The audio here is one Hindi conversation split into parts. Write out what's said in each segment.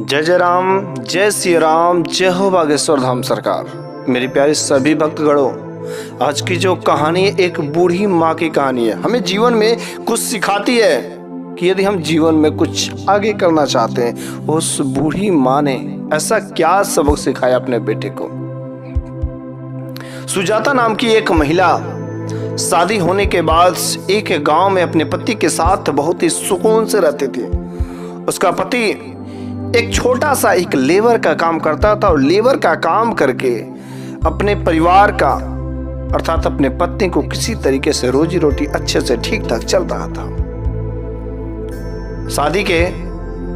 जय जय राम, जय श्री राम, जय हो बागेश्वर धाम सरकार। मेरी प्यारी सभी भक्तगणों, आज की जो कहानी एक बूढ़ी माँ की कहानी है। हमें जीवन में कुछ सिखाती है कि यदि हम जीवन में कुछ आगे करना चाहते हैं, उस बूढ़ी माँ ने ऐसा क्या सबक सिखाया अपने बेटे को। सुजाता नाम की एक महिला शादी होने के बाद एक गांव में अपने पति के साथ बहुत ही सुकून से रहती थी। उसका पति एक छोटा सा एक लेबर का काम करता था और लेबर का काम करके अपने परिवार का अर्थात अपने पत्नी को किसी तरीके से रोजी रोटी अच्छे से ठीक ठाक चल रहा था। शादी के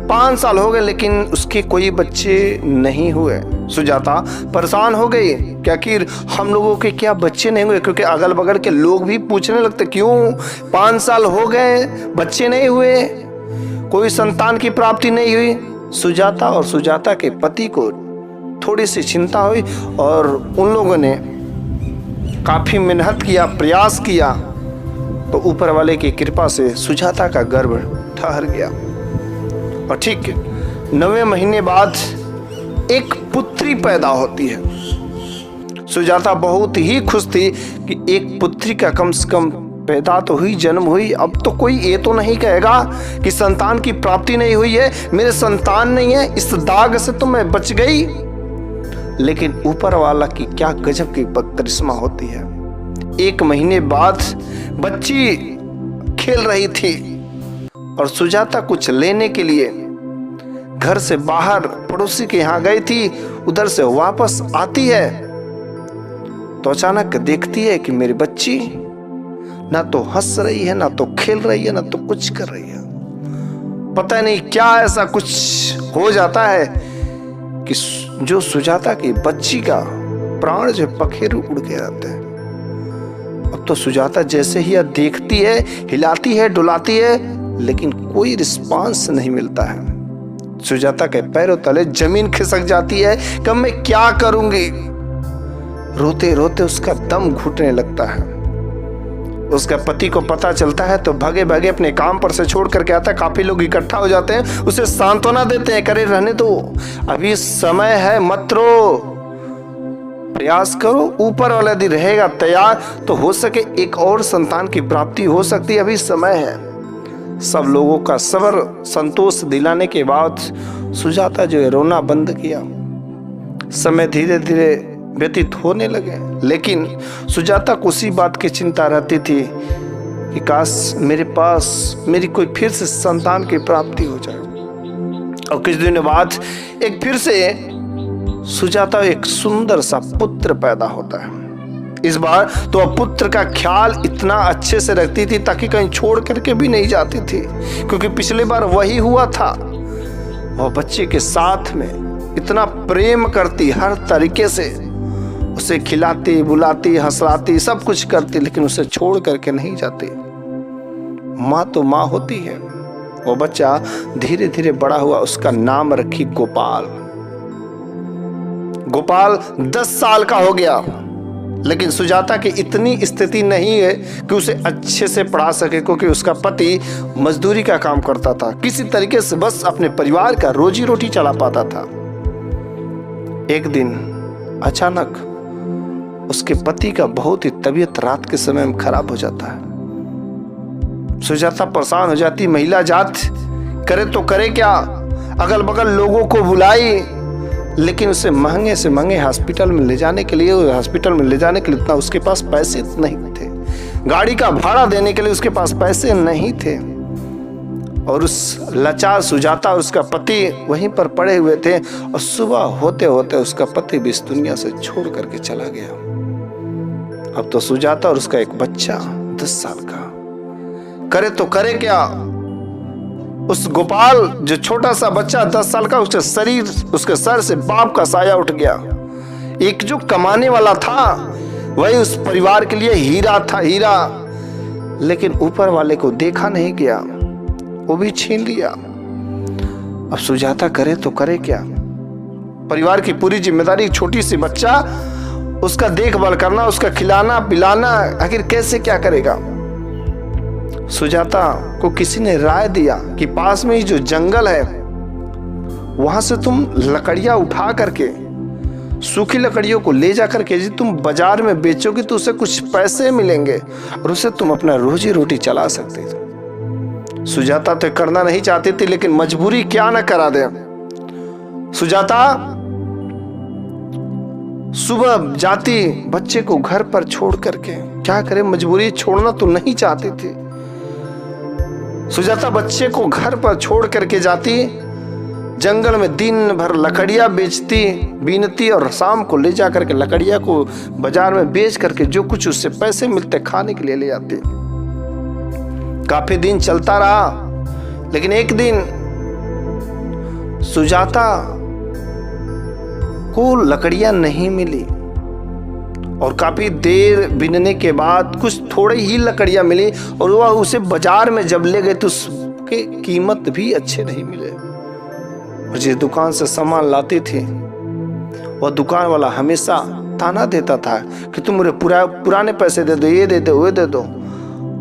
5 साल हो गए लेकिन उसके कोई बच्चे नहीं हुए। सुजाता परेशान हो गई कि आखिर हम लोगों के क्या बच्चे नहीं हुए, क्योंकि अगल बगल के लोग भी पूछने लगते क्यों 5 साल हो गए बच्चे नहीं हुए, कोई संतान की प्राप्ति नहीं हुई। सुजाता और सुजाता के पति को थोड़ी सी चिंता हुई और उन लोगों ने काफी मेहनत किया, प्रयास किया, तो ऊपर वाले की कृपा से सुजाता का गर्भ ठहर गया। और ठीक 9वें महीने बाद एक पुत्री पैदा होती है। सुजाता बहुत ही खुश थी कि एक पुत्री का कम से कम पैदा तो हुई, जन्म हुई। अब तो कोई ये तो नहीं कहेगा कि संतान की प्राप्ति नहीं हुई है, मेरे संतान नहीं है, इस दाग से तो मैं बच गई। लेकिन ऊपर वाला की क्या गजब की करिश्मा होती है। 1 महीने बाद बच्ची खेल रही थी और सुजाता कुछ लेने के लिए घर से बाहर पड़ोसी के यहाँ गई थी। उधर से वापस आती है तो अचानक देखती है कि मेरी बच्ची ना तो हंस रही है, ना तो खेल रही है, ना तो कुछ कर रही है। पता नहीं क्या ऐसा कुछ हो जाता है कि जो सुजाता की बच्ची का प्राण जो पखेरु उड़ के रहते हैं। अब तो सुजाता जैसे ही यह देखती है, हिलाती है, डुलाती है, लेकिन कोई रिस्पांस नहीं मिलता है। सुजाता के पैरों तले जमीन खिसक जाती है कि मैं क्या करूंगी। रोते रोते उसका दम घुटने लगता है। उसका पति को पता चलता है तो भागे भागे अपने काम पर से छोड़ करके आता है। काफी लोग इकट्ठा हो जाते हैं, उसे सांत्वना देते हैं, करे रहने दो, अभी समय है, मत रो, प्रयास करो, ऊपर वाला यदि रहेगा तैयार तो हो सके एक और संतान की प्राप्ति हो सकती है, अभी समय है। सब लोगों का सबर संतोष दिलाने के बाद सुजाता जो है रोना बंद किया। समय धीरे धीरे व्यतीत होने लगे, लेकिन सुजाता को उसी बात की चिंता रहती थी कि काश मेरे पास मेरी कोई फिर से संतान की प्राप्ति हो जाए। और कुछ दिनों बाद एक फिर से सुजाता एक सुंदर सा पुत्र पैदा होता है। इस बार तो अब पुत्र का ख्याल इतना अच्छे से रखती थी ताकि कहीं छोड़ करके भी नहीं जाती थी, क्योंकि पिछली बार वही हुआ था। वह बच्चे के साथ में इतना प्रेम करती, हर तरीके से उसे खिलाती, बुलाती, हंसलाती, सब कुछ करती, लेकिन उसे छोड़ करके नहीं जाती। माँ तो माँ होती है। वो बच्चा धीरे धीरे बड़ा हुआ, उसका नाम रखी गोपाल। गोपाल 10 साल का हो गया, लेकिन सुजाता की इतनी स्थिति नहीं है कि उसे अच्छे से पढ़ा सके, क्योंकि उसका पति मजदूरी का काम करता था। किसी तरीके से बस अपने परिवार का रोजी रोटी चला पाता था। एक दिन अचानक उसके पति का बहुत ही तबीयत रात के समय में खराब हो जाता है। सुजाता परेशान हो जाती, महिला जात करे तो करे क्या, अगल बगल लोगों को बुलाई, लेकिन उसे महंगे से महंगे हॉस्पिटल में ले जाने के लिए इतना उसके पास पैसे नहीं थे। गाड़ी का भाड़ा देने के लिए उसके पास पैसे नहीं थे। और उस लाचार सुजाता और उसका पति वहीं पर पड़े हुए थे और सुबह होते होते उसका पति भी इस दुनिया से छोड़ करके चला गया। अब तो सुजाता और उसका एक बच्चा 10 साल का, करे तो करे क्या। उस गोपाल जो छोटा सा बच्चा 10 साल का, उसके सर से बाप का साया उठ गया। एक जो कमाने वाला था वही उस परिवार के लिए हीरा था, हीरा, लेकिन ऊपर वाले को देखा नहीं गया, वो भी छीन लिया। अब सुजाता करे तो करे क्या। परिवार की पूरी जिम्मेदारी, छोटी सी बच्चा, उसका देखभाल करना, उसका खिलाना पिलाना, आखिर कैसे क्या करेगा। सुजाता को किसी ने राय दिया कि पास में ही जो जंगल है वहां से तुम लकड़ियां उठा करके, सूखी लकड़ियों को ले जा करके यदि तुम बाजार में बेचोगे तो उससे कुछ पैसे मिलेंगे और उससे तुम अपना रोजी रोटी चला सकते थे। सुजाता तो करना नहीं चाहती थी, लेकिन मजबूरी क्या ना करा दे। सुजाता सुबह जाती बच्चे को घर पर छोड़ करके, क्या करे, मजबूरी, छोड़ना तो नहीं चाहती थी। सुजाता बच्चे को घर पर छोड़ करके जाती, जंगल में दिन भर लकड़ियां बेचती, बीनती और शाम को ले जा करके लकड़ियां को बाजार में बेच करके जो कुछ उससे पैसे मिलते खाने के लिए ले आती। काफी दिन चलता रहा, लेकिन एक दिन सुजाता को लकड़ियां नहीं मिली और काफी देर बीनने के बाद कुछ थोड़ी ही लकड़ियां मिली और वह उसे बाजार में जब ले गए तो उसके कीमत भी अच्छे नहीं मिले। और जिस दुकान से सामान लाती थी वह दुकान वाला हमेशा ताना देता था कि तुम मुझे पुराने पैसे दे दो, ये दे दो, वो दे दो।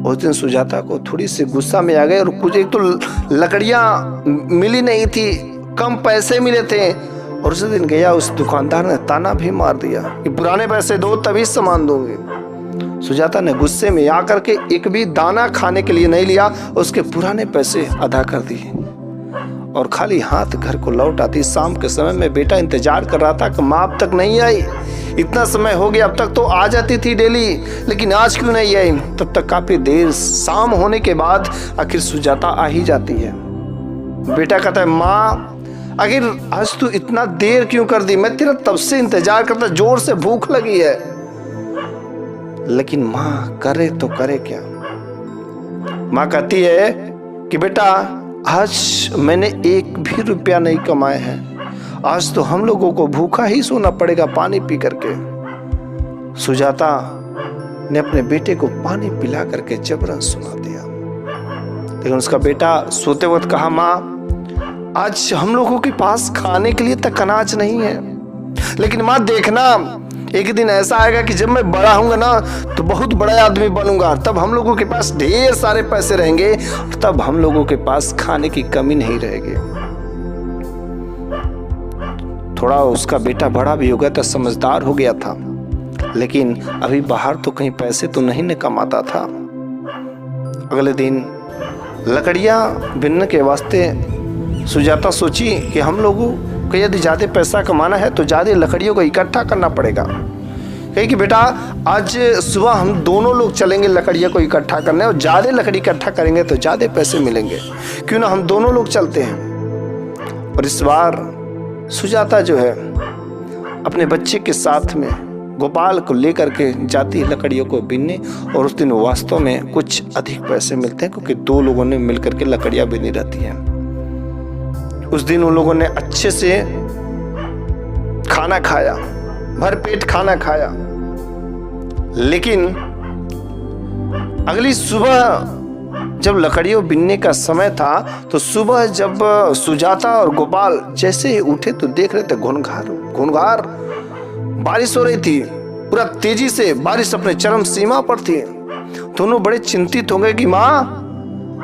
उस दिन सुजाता को थोड़ी सी गुस्सा में आ गए और कुछ, एक तो लकड़ियां मिली नहीं थी, कम पैसे मिले थे और उस दिन गया उस दुकानदार ने ताना भी मार दिया कि पुराने पैसे दो तभी सामान दूंगी। सुजाता ने गुस्से में आकर के एक भी दाना खाने के लिए नहीं लिया, उसके पुराने पैसे अदा कर दिए और खाली हाथ घर को लौट आती। शाम के समय में बेटा इंतजार कर रहा था कि माँ अब तक नहीं आई, इतना समय हो गया, अब तक तो आ जाती थी डेली, लेकिन आज क्यों नहीं आई। तब तक काफी देर शाम होने के बाद आखिर सुजाता आ ही जाती है। बेटा कहता है, माँ आखिर आज तू इतना देर क्यों कर दी, मैं तेरा तब से इंतजार करता, जोर से भूख लगी है। लेकिन माँ करे तो करे क्या। माँ कहती है कि बेटा आज मैंने एक भी रुपया नहीं कमाए हैं, आज तो हम लोगों को भूखा ही सोना पड़ेगा पानी पी करके। सुजाता ने अपने बेटे को पानी पिला करके जबरन सुला दिया, लेकिन उसका बेटा सोते वक्त कहा, माँ आज हम लोगों के पास खाने के लिए तक अनाज नहीं है, लेकिन माँ देखना एक दिन ऐसा आएगा कि जब मैं बड़ा हूंगा ना तो बहुत बड़ा आदमी बनूंगा, तब हम लोगों के पास ढेर सारे पैसे रहेंगे और तब हम लोगों के पास खाने की कमी नहीं रहेगी। थोड़ा उसका बेटा बड़ा भी हो गया था, समझदार हो गया था, लेकिन अभी बाहर तो कहीं पैसे तो नहीं न कमाता था। अगले दिन लकड़ियां बीनने के वास्ते सुजाता सोची कि हम लोगों को यदि ज़्यादा पैसा कमाना है तो ज़्यादा लकड़ियों को इकट्ठा करना पड़ेगा। कहे कि बेटा आज सुबह हम दोनों लोग चलेंगे लकड़ियों को इकट्ठा करने और ज़्यादा लकड़ी इकट्ठा करेंगे तो ज़्यादा पैसे मिलेंगे, क्यों ना हम दोनों लोग चलते हैं। और इस बार सुजाता जो है अपने बच्चे के साथ में गोपाल को लेकर के जाती है लकड़ियों को बीनने, और उस दिन वास्तव में कुछ अधिक पैसे मिलते हैं क्योंकि दो लोगों ने मिलकर के लकड़ियां बीनी रहती हैं। उस दिन उन लोगों ने अच्छे से खाना खाया, भरपेट खाना खाया, लेकिन अगली सुबह जब लकड़ियों बीनने का समय था तो सुबह जब सुजाता और गोपाल जैसे ही उठे तो देख रहे थे घूंघार बारिश हो रही थी, पूरा तेजी से बारिश अपने चरम सीमा पर थी। दोनों बड़े चिंतित हो गए कि माँ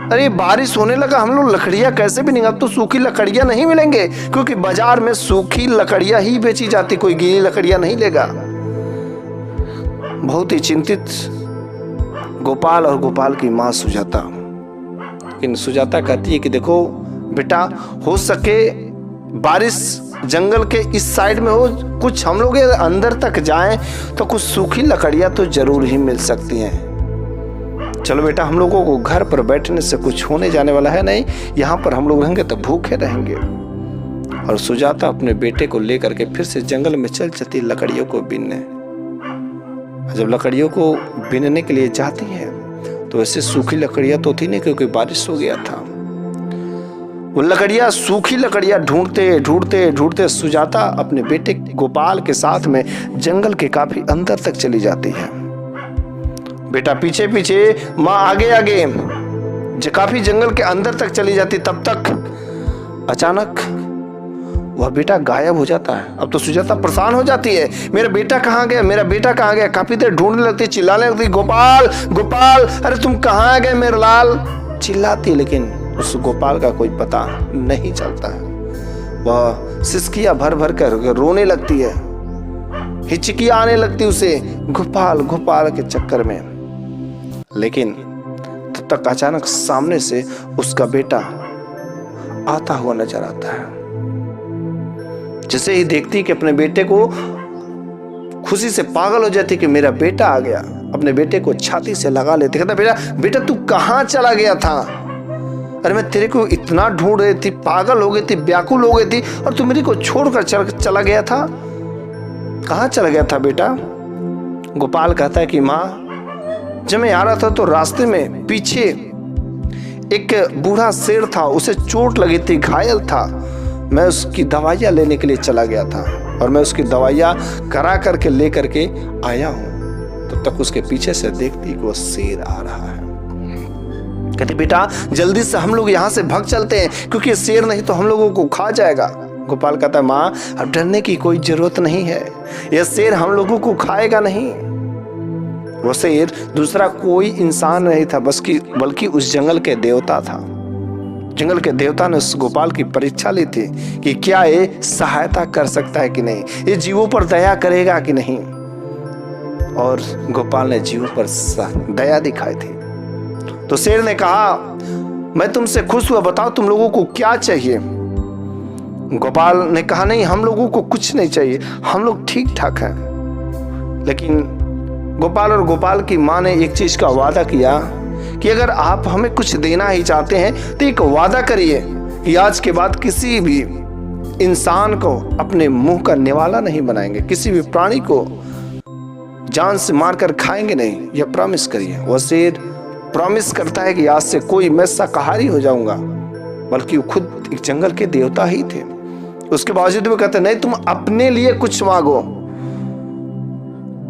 अरे बारिश होने लगा, हम लोग लकड़ियां कैसे बीनेंगे, अब तो सूखी लकड़ियां नहीं मिलेंगे, क्योंकि बाजार में सूखी लकड़ियां ही बेची जाती, कोई गीली लकड़ियां नहीं लेगा। बहुत ही चिंतित गोपाल और गोपाल की माँ सुजाता। लेकिन सुजाता कहती है कि देखो बेटा, हो सके बारिश जंगल के इस साइड में हो, कुछ हम लोग अंदर तक जाएं तो कुछ सूखी लकड़ियां तो जरूर ही मिल सकती हैं। चलो बेटा, हम लोगों को घर पर बैठने से कुछ होने जाने वाला है नहीं, यहाँ पर हम लोग रहेंगे तो भूखे रहेंगे। और सुजाता अपने बेटे को लेकर के फिर से जंगल में चल चलती लकड़ियों को बीनने। जब लकड़ियों को बीनने के लिए जाती है तो ऐसे सूखी लकड़ियां तो थी नहीं, क्योंकि बारिश हो गया था। वो लकड़ियां, सूखी लकड़ियां ढूंढते ढूंढते ढूंढते सुजाता अपने बेटे गोपाल के साथ में जंगल के काफी अंदर तक चली जाती है। बेटा पीछे पीछे, माँ आगे आगे, काफी जंगल के अंदर तक चली जाती। तब तक अचानक वह बेटा गायब हो जाता है। अब तो सुजाता परेशान हो जाती है, मेरा बेटा कहाँ गया, मेरा बेटा कहाँ गया। काफी देर ढूंढने लगती, चिल्लाने लगती, गोपाल गोपाल, अरे तुम कहाँ गए मेरे लाल, चिल्लाती, लेकिन उस गोपाल का कोई पता नहीं चलता है। वह सिसकियां भर भर कर रोने लगती है, हिचकियां आने लगती उसे गोपाल गोपाल के चक्कर में। लेकिन तब तक अचानक सामने से उसका बेटा आता हुआ नजर आता है। जैसे ही देखती कि अपने बेटे को, खुशी से पागल हो जाती कि मेरा बेटा आ गया, अपने बेटे को छाती से लगा लेती, कहता बेटा बेटा तू कहाँ चला गया था? अरे मैं तेरे को इतना ढूंढ रही थी, पागल हो गई थी, व्याकुल हो गई थी, और तू मेरे को छोड़कर चला गया था। कहाँ चला गया था बेटा? गोपाल कहता है कि माँ, जब मैं आ रहा था तो रास्ते में पीछे एक बूढ़ा शेर था, उसे चोट लगी थी, घायल था। मैं उसकी दवाइयाँ लेने के लिए चला गया था और मैं उसकी दवाइयाँ करा करके ले करके आया हूँ। तब तक उसके पीछे से देखती कि वो शेर आ रहा है। कहती बेटा जल्दी से हम लोग यहाँ से भाग चलते हैं, क्योंकि शेर नहीं तो हम लोगों को खा जाएगा। गोपाल कहता है माँ, अब डरने की कोई जरूरत नहीं है, यह शेर हम लोगों को खाएगा नहीं। वो शेर दूसरा कोई इंसान नहीं था, बल्कि उस जंगल के देवता था। जंगल के देवता ने उस गोपाल की परीक्षा ली थी कि क्या ये सहायता कर सकता है कि नहीं, ये जीवों पर दया करेगा कि नहीं। और गोपाल ने जीवों पर दया दिखाई थी। तो शेर ने कहा मैं तुमसे खुश हुआ, बताओ तुम लोगों को क्या चाहिए? गोपाल ने कहा नहीं, हम लोगों को कुछ नहीं चाहिए, हम लोग ठीक ठाक हैं। लेकिन गोपाल और गोपाल की माँ ने एक चीज का वादा किया कि अगर आप हमें कुछ देना ही चाहते हैं तो एक वादा करिए कि आज के बाद किसी भी इंसान को अपने मुंह का निवाला नहीं बनाएंगे, किसी भी प्राणी को जान से मारकर खाएंगे नहीं, यह प्रॉमिस करिए। वह शेर प्रॉमिस करता है कि आज से कोई मैं शाकाहारी हो जाऊंगा, बल्कि वो खुद एक जंगल के देवता ही थे। उसके बावजूद भी कहते नहीं तुम अपने लिए कुछ मांगो।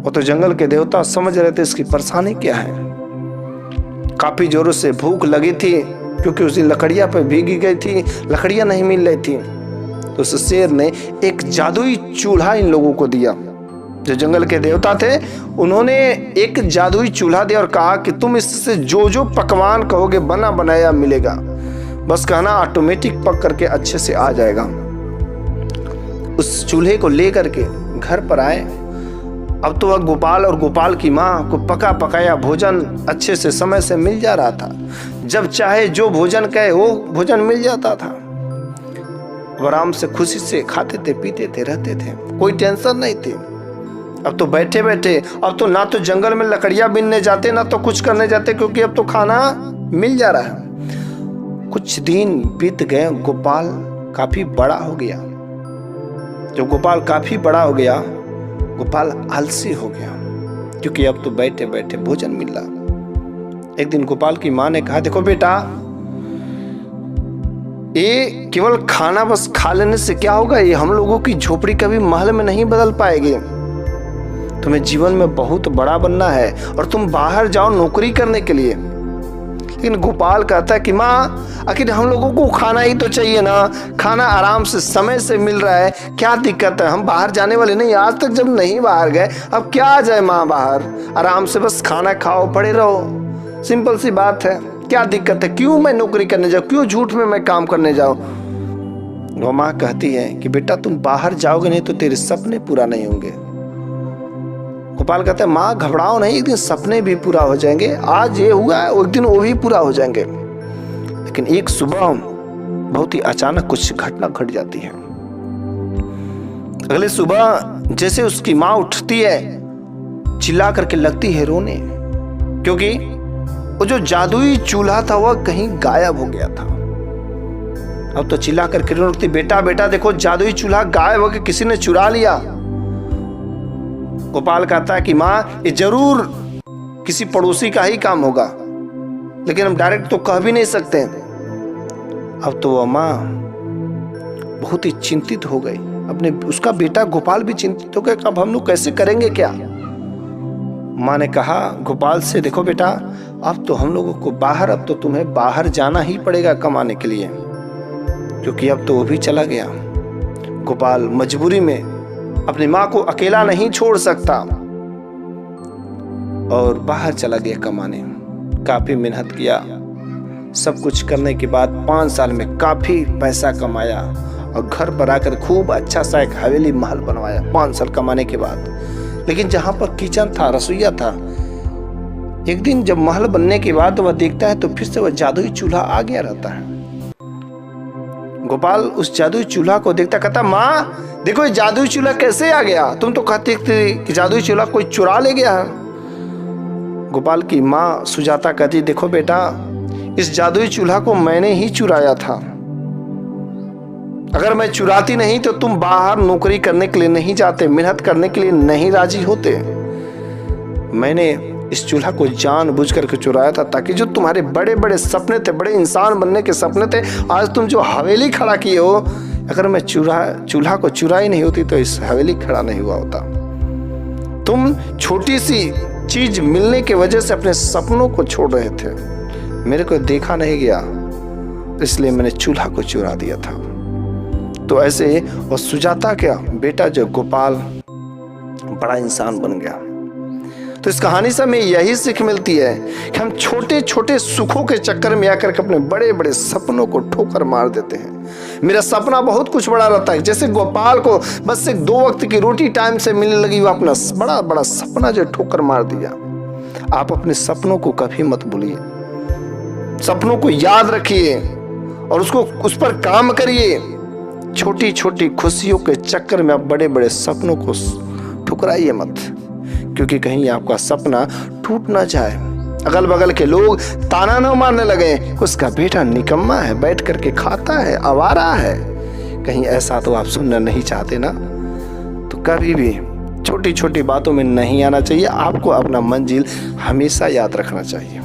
वो तो जंगल के देवता समझ रहे थे इसकी परेशानी क्या है। काफी जोरों से भूख लगी थी, क्योंकि उस दिन लकड़ियां पे भीगी गई थी, लकड़ियां नहीं मिल रही थी। तो उस शेर ने एक जादुई चूल्हा इन लोगों को दिया। जो जंगल के देवता थे उन्होंने एक जादुई चूल्हा दिया और कहा कि तुम इससे जो जो पकवान कहोगे बना बनाया मिलेगा, बस कहना ऑटोमेटिक पक करके अच्छे से आ जाएगा। उस चूल्हे को लेकर के घर पर आए। अब तो वह गोपाल और गोपाल की माँ को पका पकाया भोजन अच्छे से समय से मिल जा रहा था। जब चाहे जो भोजन कहे वो भोजन मिल जाता था। आराम से खुशी से खाते थे, पीते थे, रहते थे, कोई टेंशन नहीं थी। अब तो बैठे बैठे, अब तो ना तो जंगल में लकड़ियां बीनने जाते, ना तो कुछ करने जाते, क्योंकि अब तो खाना मिल जा रहा है। कुछ दिन बीत गए, गोपाल काफी बड़ा हो गया। जब गोपाल काफी बड़ा हो गया, गोपाल आलसी हो गया, क्योंकि अब तो बैठे बैठे भोजन मिल रहा। एक दिन गोपाल की माँ ने कहा देखो बेटा, ये केवल खाना बस खा लेने से क्या होगा, ये हम लोगों की झोपड़ी कभी महल में नहीं बदल पाएगी। तुम्हें जीवन में बहुत बड़ा बनना है और तुम बाहर जाओ नौकरी करने के लिए। लेकिन गोपाल कहता है कि माँ, आखिर हम लोगों को खाना ही तो चाहिए ना, खाना आराम से समय से मिल रहा है, क्या दिक्कत है? हम बाहर जाने वाले नहीं, आज तक जब नहीं बाहर गए, अब क्या आ जाए माँ बाहर, आराम से बस खाना खाओ, पड़े रहो, सिंपल सी बात है, क्या दिक्कत है? क्यों मैं नौकरी करने जाऊँ, क्यों झूठ में मैं काम करने जाऊँ? वो माँ कहती है कि बेटा तुम बाहर जाओगे नहीं तो तेरे सपने पूरा नहीं होंगे। गोपाल कहता है माँ घबराओ नहीं, एक दिन सपने भी पूरा हो जाएंगे, आज ये हुआ है एक दिन वो भी पूरा हो जाएंगे। लेकिन एक सुबह बहुत ही अचानक कुछ घटना घट जाती है। अगले सुबह जैसे उसकी माँ उठती है, चिल्ला करके लगती है रोने, क्योंकि वो जो जादुई चूल्हा था वह कहीं गायब हो गया था। अब तो चिल्ला करके रोने लगती, बेटा बेटा देखो जादुई चूल्हा गायब हो गया, किसी ने चुरा लिया। गोपाल कहता है कि माँ ये जरूर किसी पड़ोसी का ही काम होगा, लेकिन हम डायरेक्ट तो कह भी नहीं सकते। अब तो वह माँ बहुत ही चिंतित हो गई, अपने उसका बेटा गोपाल भी चिंतित हो गया, अब हम लोग कैसे करेंगे क्या? माँ ने कहा गोपाल से देखो बेटा, अब तो हम लोगों को बाहर, अब तो तुम्हें बाहर जाना ही पड़ेगा कमाने के लिए, क्योंकि अब तो वो भी चला गया। गोपाल मजबूरी में अपनी माँ को अकेला नहीं छोड़ सकता और बाहर चला गया कमाने। काफी मेहनत किया, सब कुछ करने के बाद 5 साल में काफी पैसा कमाया और घर पर आकर खूब अच्छा सा एक हवेली महल बनवाया 5 साल कमाने के बाद। लेकिन जहां पर किचन था, रसोईया था, एक दिन जब महल बनने के बाद वह देखता है तो फिर से वह जादुई चूल्हा आ गया रहता है। गोपाल उस जादुई चूल्हा को देखता, कहता माँ देखो ये जादुई चूल्हा कैसे आ गया, तुम तो कहते थे कि जादुई चूल्हा कोई चुरा ले गया। गोपाल की माँ सुजाता कहती, देखो बेटा इस जादुई चूल्हा को मैंने ही चुराया था। अगर मैं चुराती नहीं तो तुम बाहर नौकरी करने के लिए नहीं जाते, मेहनत करने के लिए नहीं राजी होते। मैंने इस चूल्हा को जानबूझ करके चुराया था ताकि जो तुम्हारे बड़े बड़े सपने थे, बड़े इंसान बनने के सपने थे, आज तुम जो हवेली खड़ा किए हो, अगर मैं चूल्हा को चुराई नहीं होती तो इस हवेली खड़ा नहीं हुआ होता। तुम छोटी सी चीज मिलने की वजह से अपने सपनों को छोड़ रहे थे, मेरे को देखा नहीं गया इसलिए मैंने चूल्हा को चुरा दिया था। तो ऐसे और सुजाता का बेटा जो गोपाल बड़ा इंसान बन गया। तो इस कहानी से हमें यही सीख मिलती है कि हम छोटे छोटे सुखों के चक्कर में आकर के अपने बड़े बड़े सपनों को ठोकर मार देते हैं। मेरा सपना बहुत कुछ बड़ा रहता है, जैसे गोपाल को बस एक 2 वक्त की रोटी टाइम से मिलने लगी, वो अपना बड़ा बड़ा सपना जो ठोकर मार दिया। आप अपने सपनों को कभी मत भूलिए, सपनों को याद रखिए और उस पर काम करिए। छोटी छोटी खुशियों के चक्कर में आप बड़े बड़े सपनों को ठुकराइए मत, क्योंकि कहीं आपका सपना टूट ना जाए, अगल बगल के लोग ताना न मारने लगे, उसका बेटा निकम्मा है, बैठ करके खाता है, आवारा है। कहीं ऐसा तो आप सुनना नहीं चाहते ना। तो कभी भी छोटी छोटी बातों में नहीं आना चाहिए, आपको अपना मंजिल हमेशा याद रखना चाहिए।